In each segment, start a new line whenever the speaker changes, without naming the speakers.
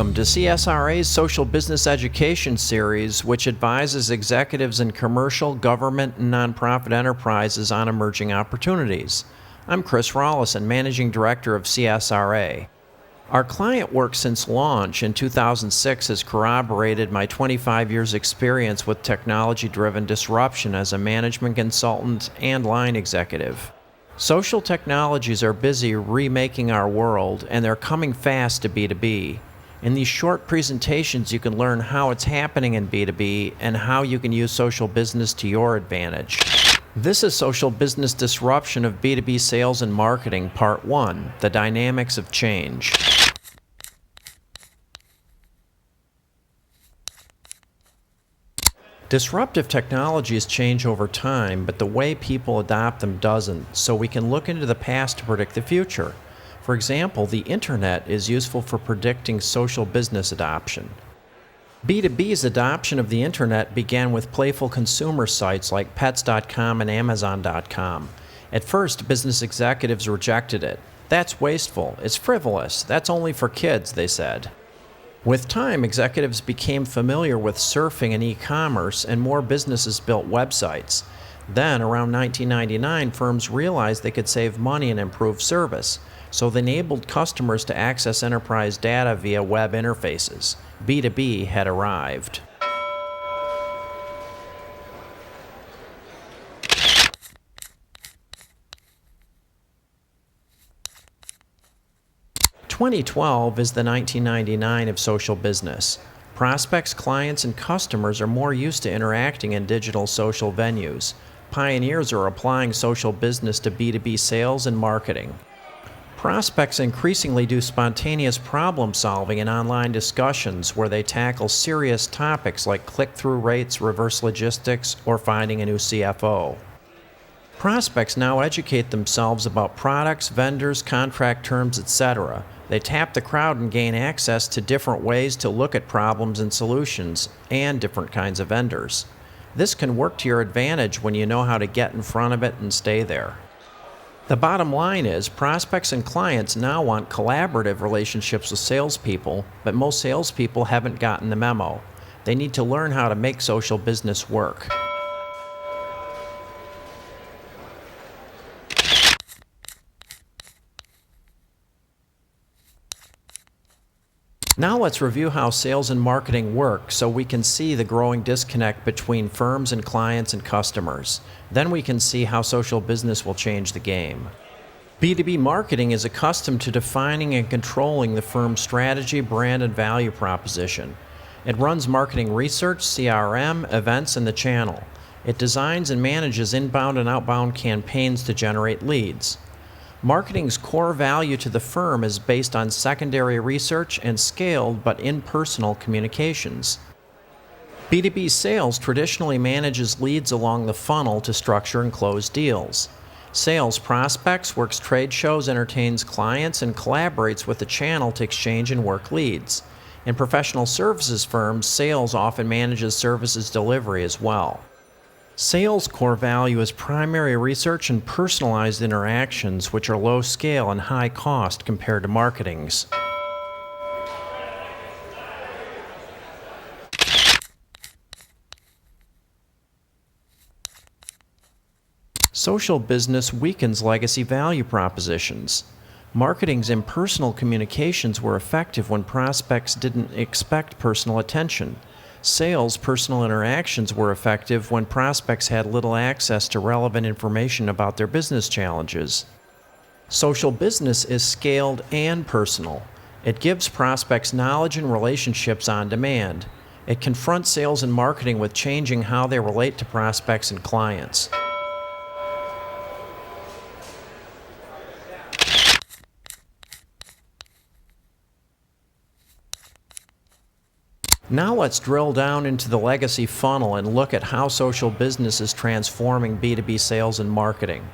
Welcome to CSRA's Social Business Education Series, which advises executives in commercial, government, and nonprofit enterprises on emerging opportunities. I'm Chris Rawlison, Managing Director of CSRA. Our client work since launch in 2006 has corroborated my 25 years' experience with technology-driven disruption as a management consultant and line executive. Social technologies are busy remaking our world, and they're coming fast to B2B. In these short presentations, you can learn how it's happening in B2B and how you can use social business to your advantage. This is Social Business Disruption of B2B Sales and Marketing, Part 1, The Dynamics of Change. Disruptive technologies change over time, but the way people adopt them doesn't, so we can look into the past to predict the future. For example, the internet is useful for predicting social business adoption. B2B's adoption of the internet began with playful consumer sites like Pets.com and Amazon.com. At first, business executives rejected it. "That's wasteful. It's frivolous. That's only for kids," they said. With time, executives became familiar with surfing and e-commerce, and more businesses built websites. Then, around 1999, firms realized they could save money and improve service, so they enabled customers to access enterprise data via web interfaces. B2B had arrived. – 2012 is the 1999 of social business. Prospects, clients, and customers are more used to interacting in digital social venues. Pioneers are applying social business to B2B sales and marketing. Prospects increasingly do spontaneous problem solving in online discussions where they tackle serious topics like click-through rates, reverse logistics, or finding a new CFO. Prospects now educate themselves about products, vendors, contract terms, etc. They tap the crowd and gain access to different ways to look at problems and solutions, and different kinds of vendors. This can work to your advantage when you know how to get in front of it and stay there. The bottom line is, prospects and clients now want collaborative relationships with salespeople, but most salespeople haven't gotten the memo. They need to learn how to make social business work. Now let's review how sales and marketing work so we can see the growing disconnect between firms and clients and customers. Then we can see how social business will change the game. B2B marketing is accustomed to defining and controlling the firm's strategy, brand, and value proposition. It runs marketing research, CRM, events, and the channel. It designs and manages inbound and outbound campaigns to generate leads. Marketing's core value to the firm is based on secondary research and scaled but impersonal communications. B2B sales traditionally manages leads along the funnel to structure and close deals. Sales prospects, works trade shows, entertains clients, and collaborates with the channel to exchange and work leads. In professional services firms, sales often manages services delivery as well. Sales' core value is primary research and personalized interactions, which are low scale and high cost compared to marketing's. Social business weakens legacy value propositions. Marketing's impersonal communications were effective when prospects didn't expect personal attention. Sales' personal interactions were effective when prospects had little access to relevant information about their business challenges. Social business is scaled and personal. It gives prospects knowledge and relationships on demand. It confronts sales and marketing with changing how they relate to prospects and clients. Now let's drill down into the legacy funnel and look at how social business is transforming B2B sales and marketing.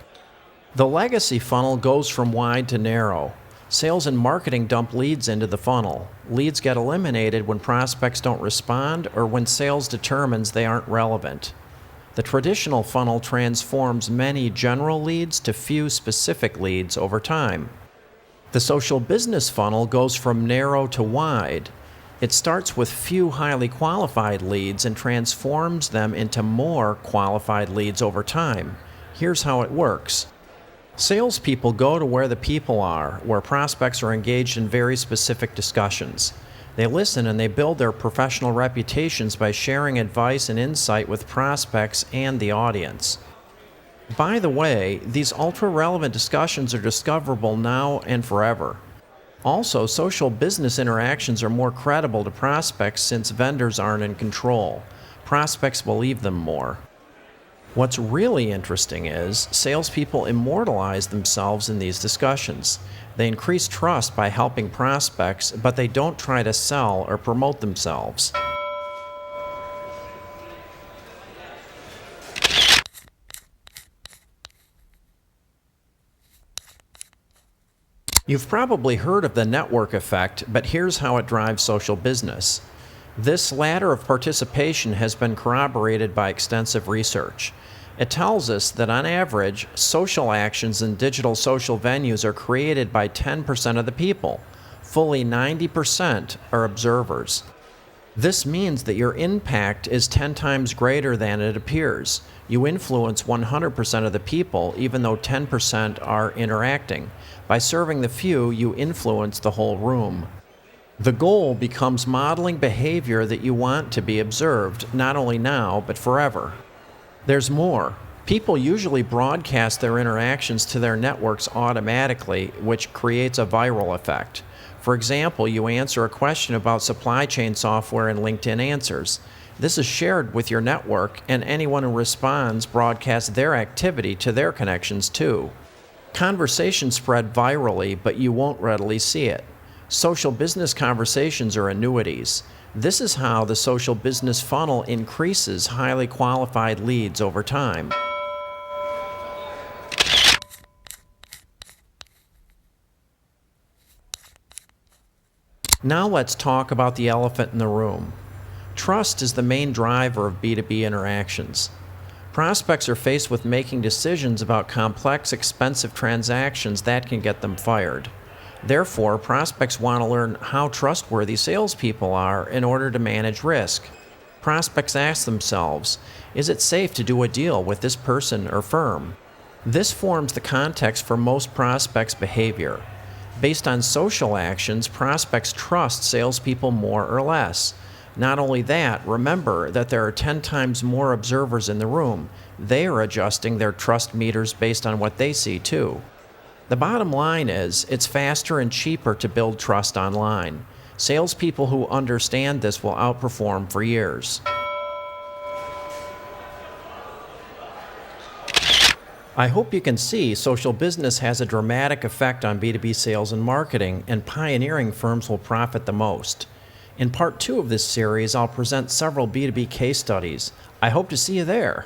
The legacy funnel goes from wide to narrow. Sales and marketing dump leads into the funnel. Leads get eliminated when prospects don't respond or when sales determines they aren't relevant. The traditional funnel transforms many general leads to few specific leads over time. The social business funnel goes from narrow to wide. It starts with few highly qualified leads and transforms them into more qualified leads over time. Here's how it works. Salespeople go to where the people are, where prospects are engaged in very specific discussions. They listen and they build their professional reputations by sharing advice and insight with prospects and the audience. By the way, these ultra-relevant discussions are discoverable now and forever. Also, social business interactions are more credible to prospects since vendors aren't in control. Prospects believe them more. What's really interesting is salespeople immortalize themselves in these discussions. They increase trust by helping prospects, but they don't try to sell or promote themselves. You've probably heard of the network effect, but here's how it drives social business. This ladder of participation has been corroborated by extensive research. It tells us that on average, social actions in digital social venues are created by 10% of the people. Fully 90% are observers. This means that your impact is 10 times greater than it appears. You influence 100% of the people, even though 10% are interacting. By serving the few, you influence the whole room. The goal becomes modeling behavior that you want to be observed, not only now, but forever. There's more. People usually broadcast their interactions to their networks automatically, which creates a viral effect. For example, you answer a question about supply chain software in LinkedIn Answers. This is shared with your network, and anyone who responds broadcasts their activity to their connections too. Conversations spread virally, but you won't readily see it. Social business conversations are annuities. This is how the social business funnel increases highly qualified leads over time. Now let's talk about the elephant in the room. Trust is the main driver of B2B interactions. Prospects are faced with making decisions about complex, expensive transactions that can get them fired. Therefore, prospects want to learn how trustworthy salespeople are in order to manage risk. Prospects ask themselves, is it safe to do a deal with this person or firm? This forms the context for most prospects' behavior. Based on social actions, prospects trust salespeople more or less. Not only that, remember that there are 10 times more observers in the room. They are adjusting their trust meters based on what they see too. The bottom line is, it's faster and cheaper to build trust online. Salespeople who understand this will outperform for years. I hope you can see social business has a dramatic effect on B2B sales and marketing, and pioneering firms will profit the most. In part 2 of this series, I'll present several B2B case studies. I hope to see you there.